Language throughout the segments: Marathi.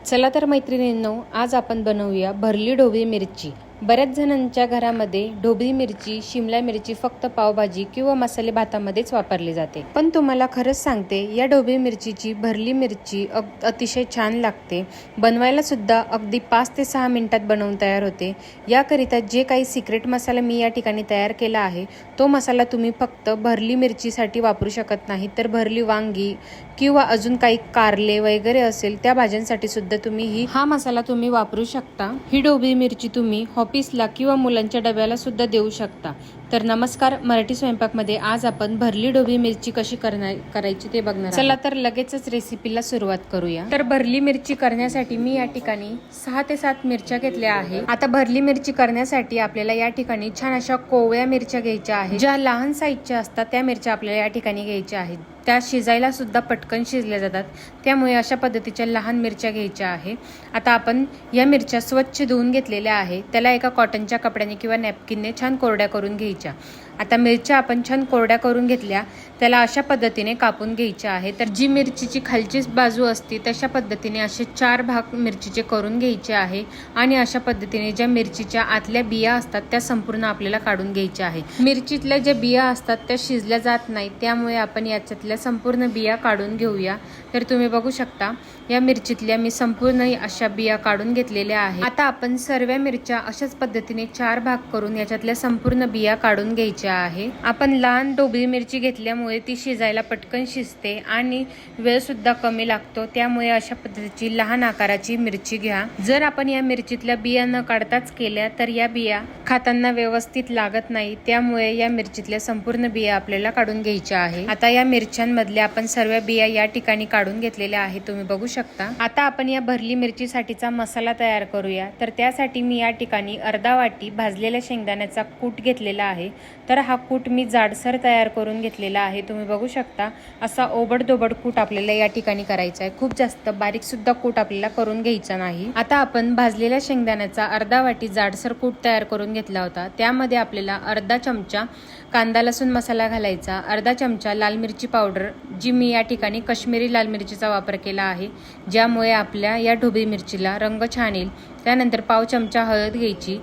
चला तर मैत्रिणींनो, आज आपण बनवूया भरली ढोबळी मिरची। बऱ्याच जणांच्या घरामध्ये ढोबळी मिरची, शिमला मिरची फक्त पावभाजी किंवा मसाले भातामध्येच वापरली जाते। पण तुम्हाला खरंच सांगते, या ढोबळी मिरचीची भरली मिरची अतिशय छान लागते। बनवायला सुद्धा अगदी 5 ते 6 मिनिटात बनवून तयार होते। याकरिता जे काही सिक्रेट मसाला मी या ठिकाणी तयार केला आहे, तो मसाला तुम्ही फक्त भरली मिरचीसाठी वापरू शकत नाही, तर भरली वांगी किंवा अजून काही कारले वगैरे असेल त्या भाज्यांसाठी सुद्धा तुम्ही हा मसाला तुम्ही वापरू शकता। ही ढोबळी मिरची तुम्ही ऑफिसला किंवा मुलांच्या डब्याला सुद्धा देऊ शकता। तर नमस्कार, मराठी स्वयंपाकमध्ये आज आपण भरली ढोबळी मिरची कशी करायची ते बघणार। चला तर लगेचच रेसिपीला सुरुवात करूया। तर भरली मिरची करण्यासाठी मी या ठिकाणी 6 ते 7 मिरच्या घेतल्या आहे। आता भरली मिरची करण्यासाठी आपल्याला या ठिकाणी छान अशा कोवळ्या मिरच्या घ्यायच्या आहेत। ज्या लहान साईजच्या असतात त्या मिरच्या आपल्याला या ठिकाणी घ्यायच्या आहेत। त्या शिजायला सुद्धा पटकन शिजल्या जातात, त्यामुळे अशा पद्धतीच्या लहान मिरच्या घ्यायच्या आहे। आता आपण या मिरच्या स्वच्छ धुवून घेतलेल्या आहे। त्याला एका कॉटनच्या कपड्याने किंवा नॅपकिनने छान कोरड्या करून घ्यायच्या। आता मिरच्या आपण छान कोरड्या करून घेतल्या, त्याला अशा पद्धतीने कापून घ्यायच्या आहे। तर जी मिरचीची खालची बाजू असते तशा पद्धतीने असे 4 भाग मिरचीचे करून घ्यायचे आहे। आणि अशा पद्धतीने ज्या मिरचीच्या आतल्या बिया असतात त्या संपूर्ण आपल्याला काढून घ्यायच्या आहे। मिरचीतल्या ज्या बिया असतात त्या शिजल्या जात नाही, त्यामुळे आपण याच्यातल्या संपूर्ण बिया काढून घेऊया। तर तुम्ही बघू शकता, या मिरचीतल्या मी संपूर्ण अशा बिया काढून घेतलेल्या आहेत। आता आपण सर्व मिरच्या अशाच पद्धतीने 4 भाग करून याच्यातल्या संपूर्ण बिया काढून घ्यायच्या आहे। आपण लहान ढोबळी मिरची घेतल्यामुळे ती शिजायला पटकन शिजते आणि वेळ सुद्धा कमी लागतो, त्यामुळे अशा पद्धतीची लहान आकाराची मिरची घ्या। जर आपण या मिरचीतल्या बिया न काढताच केल्या तर या बिया खाताना व्यवस्थित लागत नाही, त्यामुळे या मिरचीतल्या संपूर्ण बिया आपल्याला काढून घ्यायच्या आहे। आता या मिरच्यांमधल्या आपण सर्व बिया या ठिकाणी काढून घेतलेल्या आहे, तुम्ही बघू शकता। आता आपण या भरली मिरचीसाठीचा मसाला तयार करूया। तर त्यासाठी मी या ठिकाणी अर्धा वाटी भाजलेल्या शेंगदाण्याचा कूट घेतलेला आहे। तर हा कूट मी जाडसर तयार करून घेतलेला आहे, तुम्ही बघू शकता। असा ओबडधोबड कूट आपल्याला या ठिकाणी करायचा आहे, खूप जास्त बारीक सुद्धा कूट आपल्याला करून घ्यायचा नाही। आता आपण भाजलेल्या शेंगदाण्याचा अर्धा वाटी जाडसर कूट तयार करून घेतला होता। त्यामध्ये आपल्याला अर्धा चमचा कांदा लसूण मसाला घालायचा, अर्धा चमचा लाल मिरची पावडर, जी मी या ठिकाणी काश्मीरी लाल मिरचीचा वापर केला आहे, ज्यामुळे आपल्या या ढोबळी मिरचीला रंग छान येईल। त्यानंतर पाव चमचा हळद घ्यायची,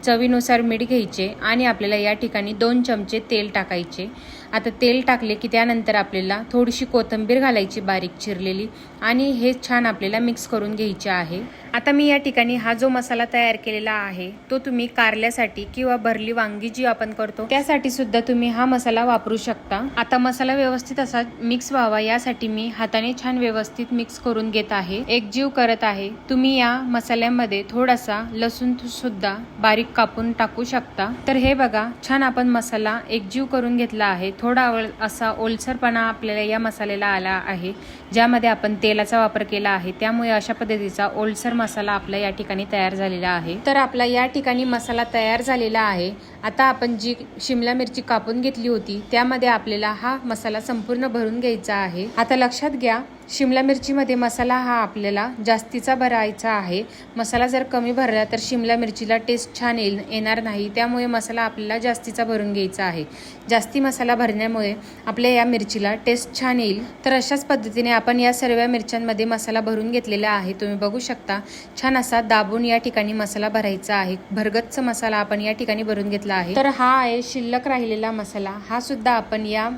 चवीनुसार मीठ घ्यायचे आणि आपल्याला या ठिकाणी 2 चमचे तेल टाकायचे। आता तेल टाकले की त्यानंतर आपल्याला थोडीशी कोथिंबीर घालायची बारीक चिरलेली आणि हे छान आपल्याला मिक्स करून घ्यायचे आहे। आता मी या ठिकाणी हा जो मसाला तयार केलेला आहे तो तुम्ही कारल्यासाठी किंवा भरली वांगी जी आपण करतो त्यासाठी सुद्धा तुम्ही हा मसाला वापरू शकता। आता मसाला व्यवस्थित असा मिक्स व्हावा यासाठी मी हाताने छान व्यवस्थित मिक्स करून घेत आहे, एकजीव करत आहे। तुम्ही या मसाल्यामध्ये थोडासा लसूण सुद्धा बारीक कापून टाकू शकता। तर हे बघा, छान आपण मसाला एकजीव करून घेतला आहे। थोडा असा ओलसरपणा आपल्याला या मसाल्याला आला आहे, ज्यामध्ये आपण तेलाचा वापर केला आहे, त्यामुळे अशा पद्धतीचा ओलसर मसाला आपला या ठिकाणी तयार झालेला आहे। तर आपला या ठिकाणी मसाला तयार झालेला आहे। आता आपण जी शिमला मिरची कापून घेतली होती त्यामध्ये आपल्याला हा मसाला संपूर्ण भरून घ्यायचा आहे। आता लक्षात घ्या, शिमला मिरचीमध्ये मसाला हा आपल्याला जास्तीचा भरायचा आहे। मसाला जर कमी भरला तर शिमला मिरचीला टेस्ट छान येणार नाही, त्यामुळे मसाला आपल्याला जास्तीचा भरून घ्यायचा आहे। जास्ती मसाला भरण्यामुळे आपल्या या मिरचीला टेस्ट छान येईल। तर अशाच पद्धतीने आपण या सर्व मिरच्यांमध्ये मसाला भरून घेतलेला आहे, तुम्ही बघू शकता। छान असा दाबून या ठिकाणी मसाला भरायचा आहे, भरगच्च मसाला आपण या ठिकाणी भरून घेतला आहे। तर हा आहे शिल्लक राहिलेला मसाला, हा सुद्धा आपण या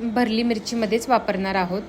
भरली मिरचीमध्येच वापरणार आहोत।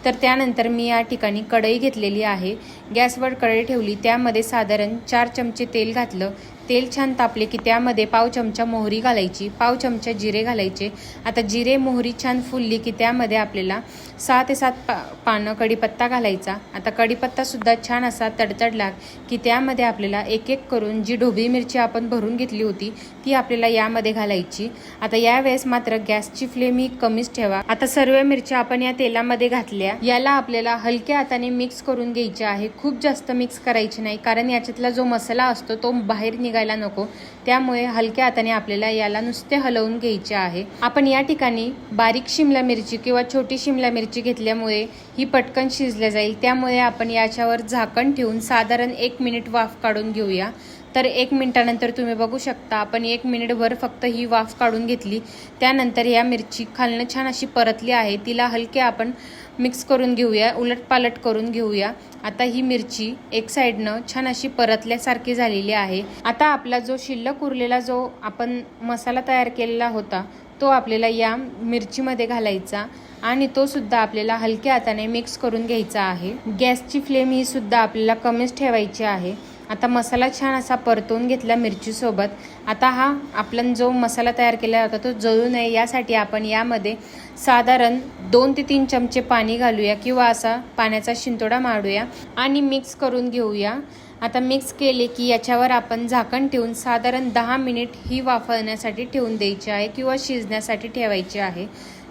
तर त्यानंतर मी या ठिकाणी कढई घेतलेली आहे, गॅसवर कढई ठेवली, त्यामध्ये साधारण 4 चमचे तेल घातलं। तेल छान तापले की त्यामध्ये पाव चमचा मोहरी घालायची, पाव चमचा जिरे घालायचे। आता जिरे मोहरी छान फुलली की त्यामध्ये आपल्याला 6 ते 7 पानं कढीपत्ता घालायचा। आता कढीपत्ता सुद्धा छान असा तडतडला की त्यामध्ये आपल्याला एक एक करून जी ढोबळी मिरची आपण भरून घेतली होती ती आपल्याला यामध्ये घालायची। आता यावेळेस मात्र गॅसची फ्लेम ही कमीच ठेवा। आता सर्व मिरच्या आपण या तेलामध्ये घातल्या, याला आपल्याला हलक्या हाताने मिक्स करून घ्यायचे आहे, खूप जास्त मिक्स करायचे नाही, कारण याच्यातला जो मसाला असतो तो बाहेर निघायला नको, त्यामुळे हलक्या हाताने आपल्याला याला नुसते हलवून घ्यायचे आहे। आपण या ठिकाणी बारीक शिमला मिरची किंवा छोटी शिमला मिरची घेतल्यामुळे ही पटकन शिजल्या जाईल, त्यामुळे आपण याच्यावर झाकण ठेवून साधारण 1 मिनिट वाफ काढून घेऊया। तर 1 मिनिटानंतर तुम्ही बघू शकता, आपण 1 मिनिटभर फक्त ही वाफ काढून घेतली। त्यानंतर या मिरची खालनं छान अशी परतली आहे, तिला हलके आपण मिक्स करून घेऊया, उलटपालट करून घेऊया। आता ही मिरची एक साईडनं छान अशी परतल्यासारखी झालेली आहे। आता आपला जो शिल्लक उरलेला जो आपण मसाला तयार केलेला होता तो आपल्याला या मिरचीमध्ये घालायचा आणि तो सुद्धा आपल्याला हलक्या हाताने मिक्स करून घ्यायचा आहे। गॅसची फ्लेम ही सुद्धा आपल्याला कमीच ठेवायची आहे। आता मसाला छान असा परतून घेतला मिरची सोबत। आता हा आपण जो मसाला तयार केला होता तो जळू नये यासाठी आपण यामध्ये साधारण 2 ते 3 चमचे पाणी घालूया किंवा असा पाण्याचा शिंतोडा मारूया आणि मिक्स करून घेऊया। आता मिक्स केले की याच्यावर आपण झाकण ठेवून साधारण 10 मिनिट ही वाफवण्यासाठी ठेवून द्यायची आहे किंवा शिजण्यासाठी ठेवायची आहे।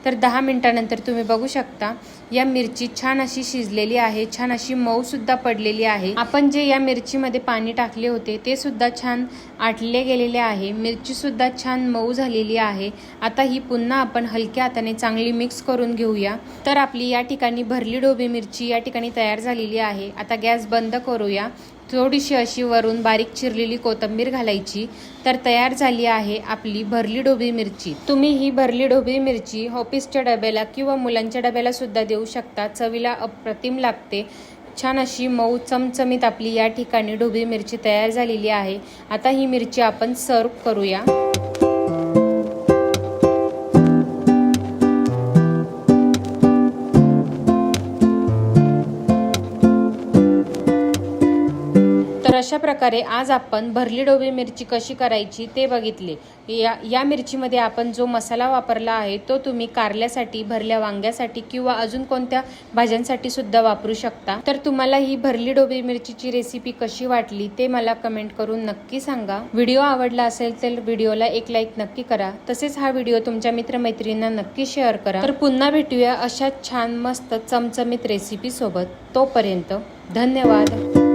तर 10 मिनिटानंतर तुम्ही बघू शकता या मिरची छान अशी शिजलेली आहे, छान अशी मऊ सुद्धा पडलेली आहे। आपण जे या मिरचीमध्ये पाणी टाकले होते ते सुद्धा छान आटले गेलेले आहे, मिरची सुद्धा छान मऊ झालेली आहे। आता ही पुन्हा आपण हलक्या हाताने चांगली मिक्स करून घेऊया। तर आपली या ठिकाणी भरली ढोबळी मिरची या ठिकाणी तयार झालेली आहे। आता गॅस बंद करूया, थोडीशी अशी वरून बारीक चिरलेली कोथिंबीर घालायची। तर तयार झाली आहे आपली भरली ढोबळी मिरची। तुम्ही ही भरली ढोबळी मिरची ऑफिसच्या डब्याला किंवा मुलांच्या डब्याला सुद्धा देऊ शकता, चवीला अप्रतिम लागते। छान अशी मऊ चमचमीत आपली या ठिकाणी ढोबळी मिरची तयार झालेली आहे। आता ही मिरची आपण सर्व करूया। तर अशा प्रकारे आज आपण भरली ढोबळी मिरची कशी करायची ते बघितले। या मिरचीमध्ये आपण जो मसाला वापरला आहे तो तुम्ही कारल्यासाठी, भरल्या वांग्यासाठी किंवा अजून कोणत्या भाज्यांसाठी सुद्धा वापरू शकता। तर तुम्हाला ही भरली ढोबळी मिरचीची रेसिपी कशी वाटली ते मला कमेंट करून नक्की सांगा। व्हिडिओ आवडला असेल तर व्हिडिओला एक लाईक नक्की करा, तसेच हा व्हिडिओ तुमच्या मित्रमैत्रिणींना नक्की शेअर करा। तर पुन्हा भेटूया अशा छान मस्त चमचमीत रेसिपी सोबत। तोपर्यंत धन्यवाद।